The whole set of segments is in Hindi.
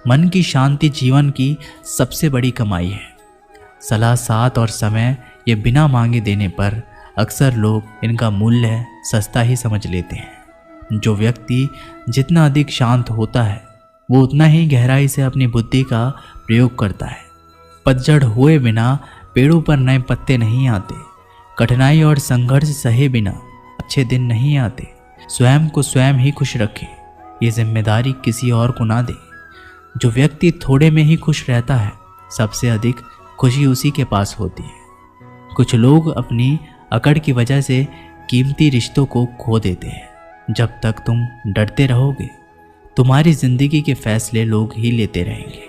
मन की शांति जीवन की सबसे बड़ी कमाई है। सलाह, साथ और समय ये बिना मांगे देने पर अक्सर लोग इनका मूल्य सस्ता ही समझ लेते हैं। जो व्यक्ति जितना अधिक शांत होता है वो उतना ही गहराई से अपनी बुद्धि का प्रयोग करता है। पतझड़ हुए बिना पेड़ों पर नए पत्ते नहीं आते। कठिनाई और संघर्ष सहे बिना अच्छे दिन नहीं आते। स्वयं को स्वयं ही खुश रखें, ये जिम्मेदारी किसी और को ना दे। जो व्यक्ति थोड़े में ही खुश रहता है सबसे अधिक खुशी उसी के पास होती है। कुछ लोग अपनी अकड़ की वजह से कीमती रिश्तों को खो देते हैं। जब तक तुम डरते रहोगे तुम्हारी जिंदगी के फैसले लोग ही लेते रहेंगे।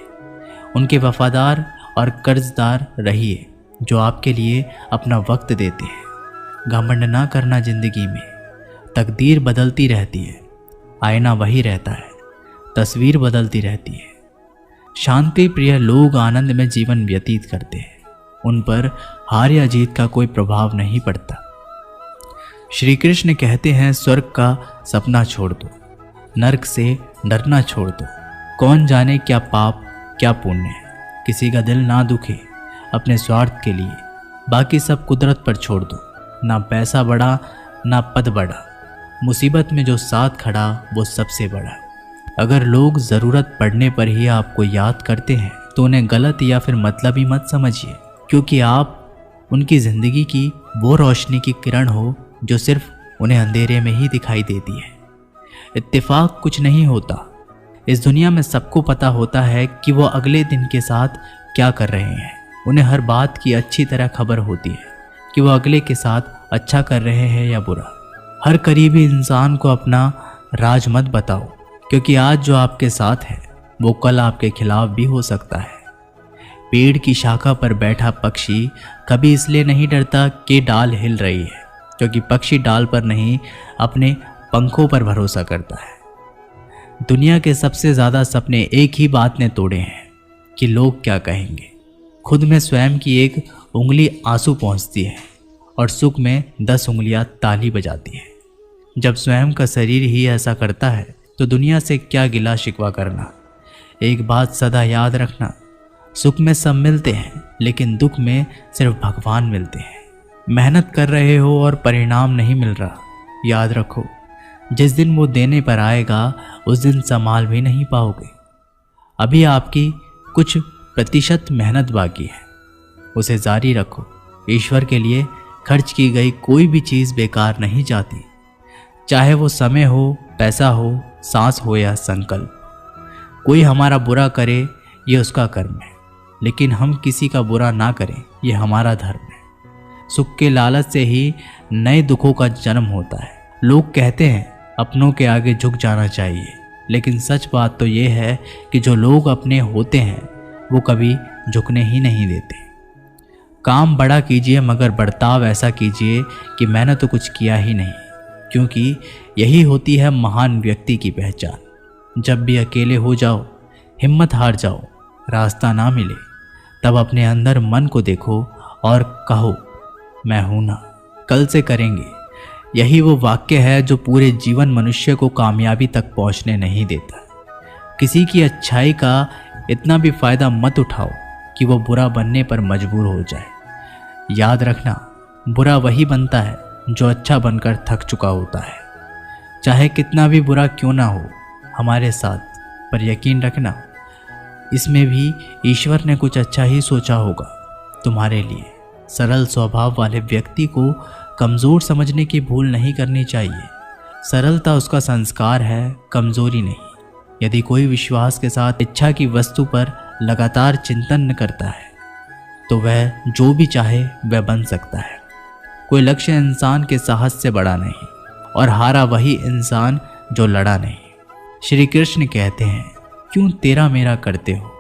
उनके वफादार और कर्जदार रहिए जो आपके लिए अपना वक्त देते हैं। घमंड ना करना जिंदगी में, तकदीर बदलती रहती है, आईना वही रहता है, तस्वीर बदलती रहती है। शांति प्रिय लोग आनंद में जीवन व्यतीत करते हैं। उन पर हार या जीत का कोई प्रभाव नहीं पड़ता। श्री कृष्ण कहते हैं, स्वर्ग का सपना छोड़ दो, नरक से डरना छोड़ दो। कौन जाने क्या पाप क्या पुण्य है। किसी का दिल ना दुखे अपने स्वार्थ के लिए, बाकी सब कुदरत पर छोड़ दो। ना पैसा बड़ा ना पद बड़ा, मुसीबत में जो साथ खड़ा वो सबसे बड़ा। अगर लोग ज़रूरत पड़ने पर ही आपको याद करते हैं तो उन्हें गलत या फिर मतलबी मत समझिए, क्योंकि आप उनकी ज़िंदगी की वो रोशनी की किरण हो जो सिर्फ उन्हें अंधेरे में ही दिखाई देती है। इत्तेफाक कुछ नहीं होता। इस दुनिया में सबको पता होता है कि वो अगले दिन के साथ क्या कर रहे हैं। उन्हें हर बात की अच्छी तरह खबर होती है कि वो अगले के साथ अच्छा कर रहे हैं या बुरा। हर करीबी इंसान को अपना राज मत बताओ, क्योंकि आज जो आपके साथ है वो कल आपके खिलाफ भी हो सकता है। पेड़ की शाखा पर बैठा पक्षी कभी इसलिए नहीं डरता कि डाल हिल रही है, क्योंकि पक्षी डाल पर नहीं अपने पंखों पर भरोसा करता है। दुनिया के सबसे ज़्यादा सपने एक ही बात ने तोड़े हैं कि लोग क्या कहेंगे। खुद में स्वयं की एक उंगली आंसू पहुँचती है और सुख में 10 उंगलियां ताली बजाती है। जब स्वयं का शरीर ही ऐसा करता है तो दुनिया से क्या गिला शिकवा करना। एक बात सदा याद रखना, सुख में सब मिलते हैं लेकिन दुख में सिर्फ भगवान मिलते हैं। मेहनत कर रहे हो और परिणाम नहीं मिल रहा, याद रखो जिस दिन वो देने पर आएगा उस दिन संभाल भी नहीं पाओगे। अभी आपकी कुछ प्रतिशत मेहनत बाकी है, उसे जारी रखो। ईश्वर के लिए खर्च की गई कोई भी चीज़ बेकार नहीं जाती, चाहे वो समय हो, पैसा हो, सांस हो या संकल्प। कोई हमारा बुरा करे ये उसका कर्म है, लेकिन हम किसी का बुरा ना करें ये हमारा धर्म है। सुख के लालच से ही नए दुखों का जन्म होता है। लोग कहते हैं अपनों के आगे झुक जाना चाहिए, लेकिन सच बात तो ये है कि जो लोग अपने होते हैं वो कभी झुकने ही नहीं देते। काम बड़ा कीजिए मगर बर्ताव ऐसा कीजिए कि मैंने तो कुछ किया ही नहीं, क्योंकि यही होती है महान व्यक्ति की पहचान। जब भी अकेले हो जाओ, हिम्मत हार जाओ, रास्ता ना मिले, तब अपने अंदर मन को देखो और कहो मैं हूं ना, कल से करेंगे। यही वो वाक्य है जो पूरे जीवन मनुष्य को कामयाबी तक पहुंचने नहीं देता। किसी की अच्छाई का इतना भी फायदा मत उठाओ कि वो बुरा बनने पर मजबूर हो जाए। याद रखना, बुरा वही बनता है जो अच्छा बनकर थक चुका होता है। चाहे कितना भी बुरा क्यों ना हो हमारे साथ, पर यकीन रखना इसमें भी ईश्वर ने कुछ अच्छा ही सोचा होगा तुम्हारे लिए। सरल स्वभाव वाले व्यक्ति को कमज़ोर समझने की भूल नहीं करनी चाहिए। सरलता उसका संस्कार है, कमज़ोरी नहीं। यदि कोई विश्वास के साथ इच्छा की वस्तु पर लगातार चिंतन करता है तो वह जो भी चाहे वह बन सकता है। कोई लक्ष्य इंसान के साहस से बड़ा नहीं, और हारा वही इंसान जो लड़ा नहीं। श्री कृष्ण कहते हैं, क्यों तेरा मेरा करते हो,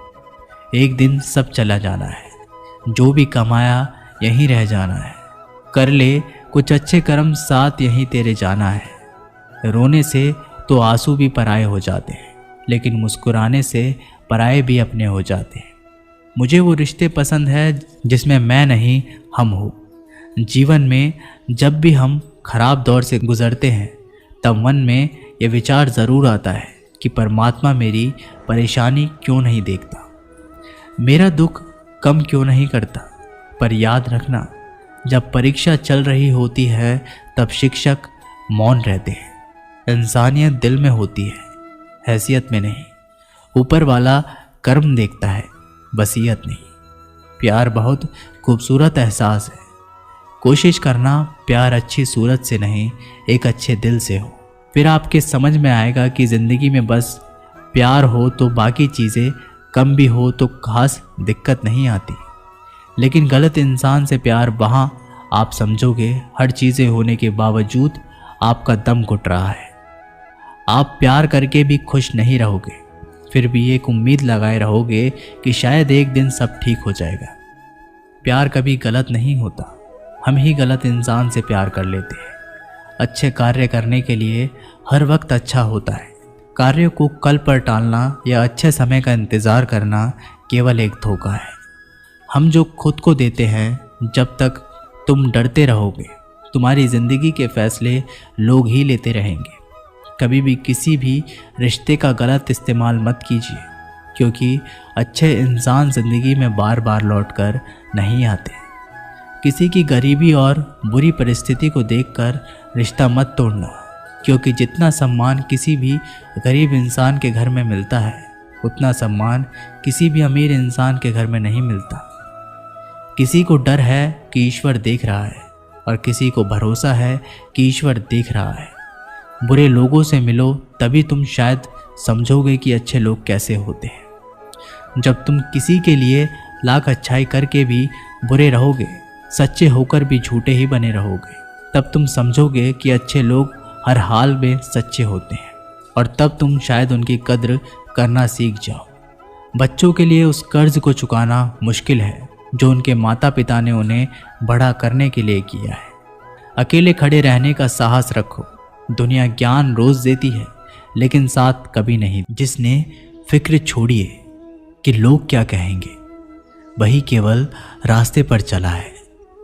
एक दिन सब चला जाना है, जो भी कमाया यहीं रह जाना है। कर ले कुछ अच्छे कर्म, साथ यहीं तेरे जाना है। रोने से तो आंसू भी पराये हो जाते हैं, लेकिन मुस्कुराने से पराये भी अपने हो जाते हैं। मुझे वो रिश्ते पसंद है जिसमें मैं नहीं हम हो। जीवन में जब भी हम खराब दौर से गुजरते हैं तब मन में ये विचार ज़रूर आता है कि परमात्मा मेरी परेशानी क्यों नहीं देखता, मेरा दुख कम क्यों नहीं करता। पर याद रखना, जब परीक्षा चल रही होती है तब शिक्षक मौन रहते हैं। इंसानियत दिल में होती है, हैसियत में नहीं। ऊपर वाला कर्म देखता है, वसीयत नहीं। प्यार बहुत खूबसूरत एहसास है। कोशिश करना प्यार अच्छी सूरत से नहीं, एक अच्छे दिल से हो। फिर आपके समझ में आएगा कि ज़िंदगी में बस प्यार हो तो बाकी चीज़ें कम भी हो तो खास दिक्कत नहीं आती। लेकिन गलत इंसान से प्यार, वहाँ आप समझोगे हर चीज़ें होने के बावजूद आपका दम घुट रहा है। आप प्यार करके भी खुश नहीं रहोगे, फिर भी एक उम्मीद लगाए रहोगे कि शायद एक दिन सब ठीक हो जाएगा। प्यार कभी गलत नहीं होता, हम ही गलत इंसान से प्यार कर लेते हैं। अच्छे कार्य करने के लिए हर वक्त अच्छा होता है। कार्य को कल पर टालना या अच्छे समय का इंतज़ार करना केवल एक धोखा है। हम जो खुद को देते हैं, जब तक तुम डरते रहोगे तुम्हारी ज़िंदगी के फैसले लोग ही लेते रहेंगे। कभी भी किसी भी रिश्ते का गलत इस्तेमाल मत कीजिए, क्योंकि अच्छे इंसान ज़िंदगी में बार बार लौटकर नहीं आते। किसी की गरीबी और बुरी परिस्थिति को देखकर रिश्ता मत तोड़ना, क्योंकि जितना सम्मान किसी भी गरीब इंसान के घर में मिलता है, उतना सम्मान किसी भी अमीर इंसान के घर में नहीं मिलता। किसी को डर है कि ईश्वर देख रहा है, और किसी को भरोसा है कि ईश्वर देख रहा है। बुरे लोगों से मिलो, तभी तुम शायद समझोगे कि अच्छे लोग कैसे होते हैं। जब तुम किसी के लिए लाख अच्छाई करके भी बुरे रहोगे, सच्चे होकर भी झूठे ही बने रहोगे, तब तुम समझोगे कि अच्छे लोग हर हाल में सच्चे होते हैं, और तब तुम शायद उनकी कद्र करना सीख जाओ। बच्चों के लिए उस कर्ज को चुकाना मुश्किल है जो उनके माता पिता ने उन्हें बड़ा करने के लिए किया है। अकेले खड़े रहने का साहस रखो। दुनिया ज्ञान रोज देती है, लेकिन साथ कभी नहीं। जिसने फिक्र छोड़िए कि लोग क्या कहेंगे, वही केवल रास्ते पर चला है।